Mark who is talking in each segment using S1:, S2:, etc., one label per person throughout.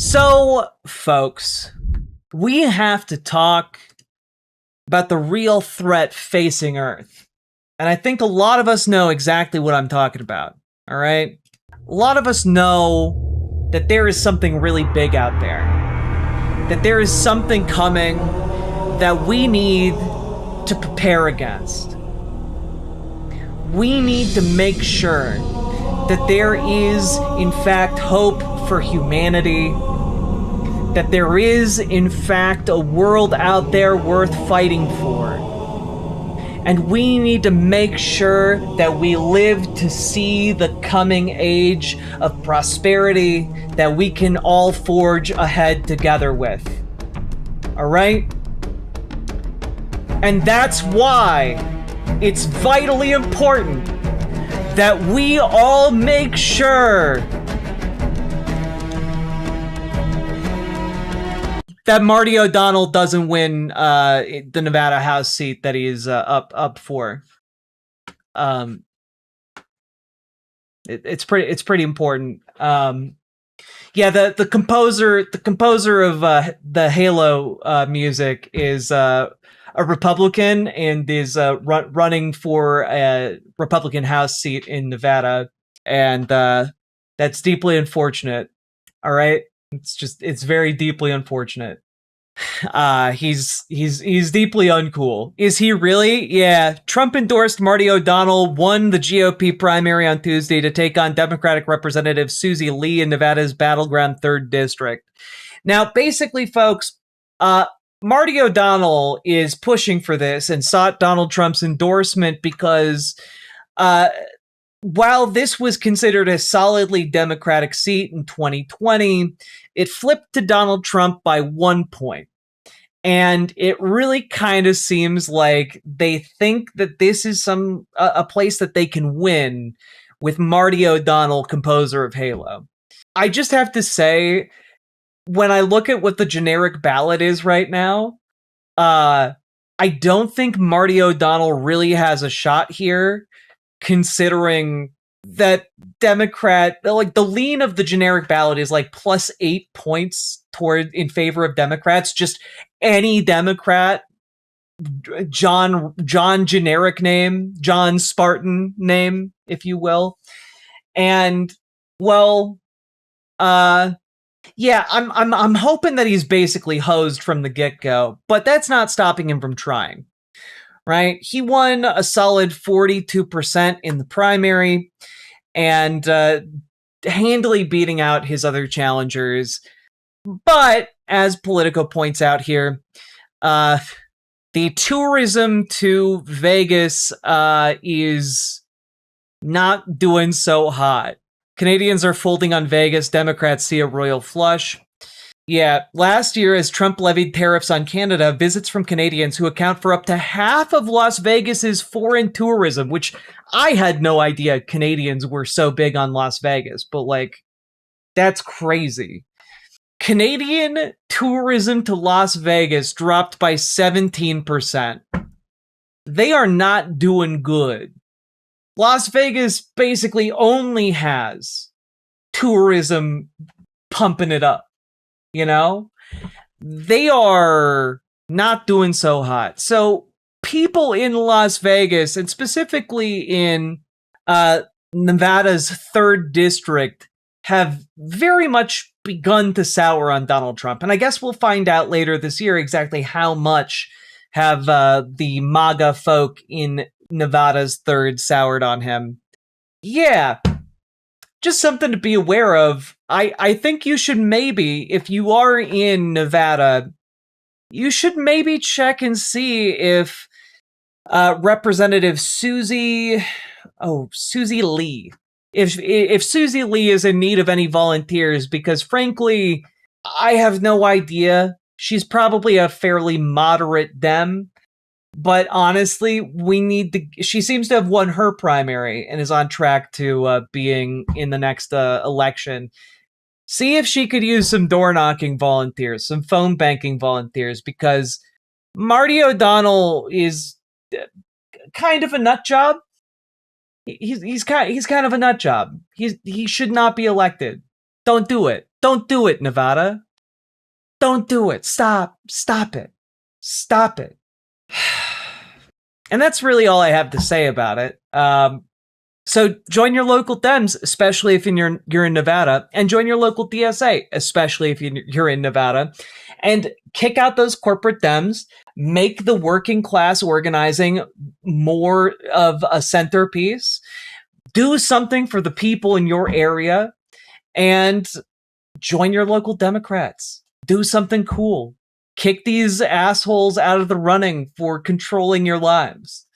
S1: So, folks, we have to talk about the real threat facing Earth. And I think a lot of us know exactly what I'm talking about, all right? A lot of us know that there is something really big out there, that there is something coming that we need to prepare against. We need to make sure that there is, in fact, hope for humanity, that there is, in fact, a world out there worth fighting for. And we need to make sure that we live to see the coming age of prosperity that we can all forge ahead together with. All right? And that's why it's vitally important that we all make sure that Marty O'Donnell doesn't win the Nevada House seat that he's up for. It's pretty important. Yeah, the composer of the Halo music is a Republican and is running for a Republican House seat in Nevada, and that's deeply unfortunate. All right, it's very deeply unfortunate. He's deeply uncool. Is he really? Yeah. Trump endorsed Marty O'Donnell, won the GOP primary on Tuesday to take on Democratic Representative Susie Lee in Nevada's battleground 3rd District. Now, basically, folks, Marty O'Donnell is pushing for this and sought Donald Trump's endorsement because while this was considered a solidly Democratic seat in 2020, it flipped to Donald Trump by 1 point. And it really kind of seems like they think that this is a place that they can win with Marty O'Donnell, composer of Halo. I just have to say, when I look at what the generic ballot is right now, I don't think Marty O'Donnell really has a shot here, considering that Democrat, like the lean of the generic ballot is like plus 8 points in favor of Democrats. Just any Democrat, John generic name, John Spartan name, if you will. And well, yeah, I'm hoping that he's basically hosed from the get-go, but that's not stopping him from trying. Right? He won a solid 42% in the primary and handily beating out his other challengers. But as Politico points out here, the tourism to Vegas is not doing so hot. Canadians are folding on Vegas. Democrats see a royal flush. Yeah, last year, as Trump levied tariffs on Canada, visits from Canadians who account for up to half of Las Vegas's foreign tourism, which I had no idea Canadians were so big on Las Vegas, but like, that's crazy. Canadian tourism to Las Vegas dropped by 17%. They are not doing good. Las Vegas basically only has tourism pumping it up. You know, they are not doing so hot. So people in Las Vegas, and specifically in Nevada's 3rd District, have very much begun to sour on Donald Trump. And I guess we'll find out later this year exactly how much have the MAGA folk in Nevada's 3rd soured on him. Yeah. Just something to be aware of. I think you should maybe, if you are in Nevada, you should maybe check and see if Representative Susie Lee, if Susie Lee is in need of any volunteers, because frankly, I have no idea. She's probably a fairly moderate Dem. But honestly, she seems to have won her primary and is on track to being in the next election. See if she could use some door-knocking volunteers, some phone banking volunteers, because Marty O'Donnell is kind of a nut job. He's kind of a nut job. He should not be elected. Don't do it. Don't do it, Nevada. Don't do it. Stop it. Stop it. And that's really all I have to say about it. So join your local Dems, especially if you're in Nevada, and join your local DSA, especially if you're in Nevada, and kick out those corporate Dems, make the working class organizing more of a centerpiece, do something for the people in your area, and join your local Democrats. Do something cool. Kick these assholes out of the running for controlling your lives.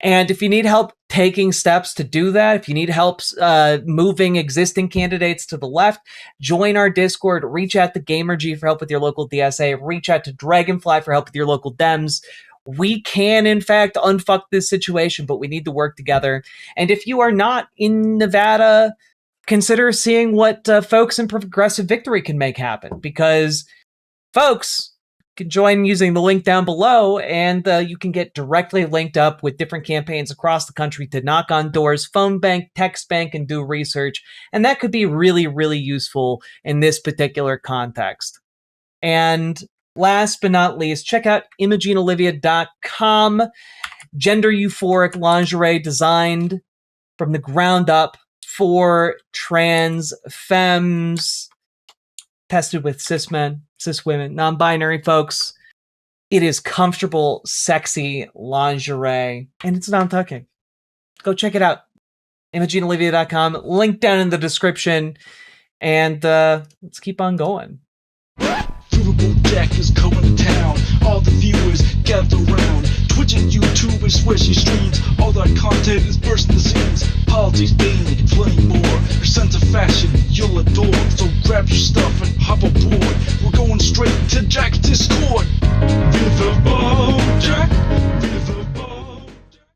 S1: And if you need help taking steps to do that, if you need help moving existing candidates to the left, join our Discord, reach out to GamerG for help with your local DSA, reach out to Dragonfly for help with your local Dems. We can, in fact, unfuck this situation, but we need to work together. And if you are not in Nevada, consider seeing what folks in Progressive Victory can make happen, because folks can join using the link down below, and you can get directly linked up with different campaigns across the country to knock on doors, phone bank, text bank, and do research. And that could be really, really useful in this particular context. And last but not least, check out ImogeneOlivia.com. Gender euphoric lingerie designed from the ground up for trans femmes, tested with cis men, cis women, non-binary folks. It is comfortable, sexy lingerie, and it's non-tucking. Go check it out. ImogeneOlivia.com. Link down in the description. And let's keep on going.
S2: Riverboat Jack is coming to town. All the viewers gather round. Twitch and YouTube is where she streams. All that content is bursting the scenes. Politics, gaming, plenty more. Her sense of fashion you'll adore. So grab your stuff and hop aboard.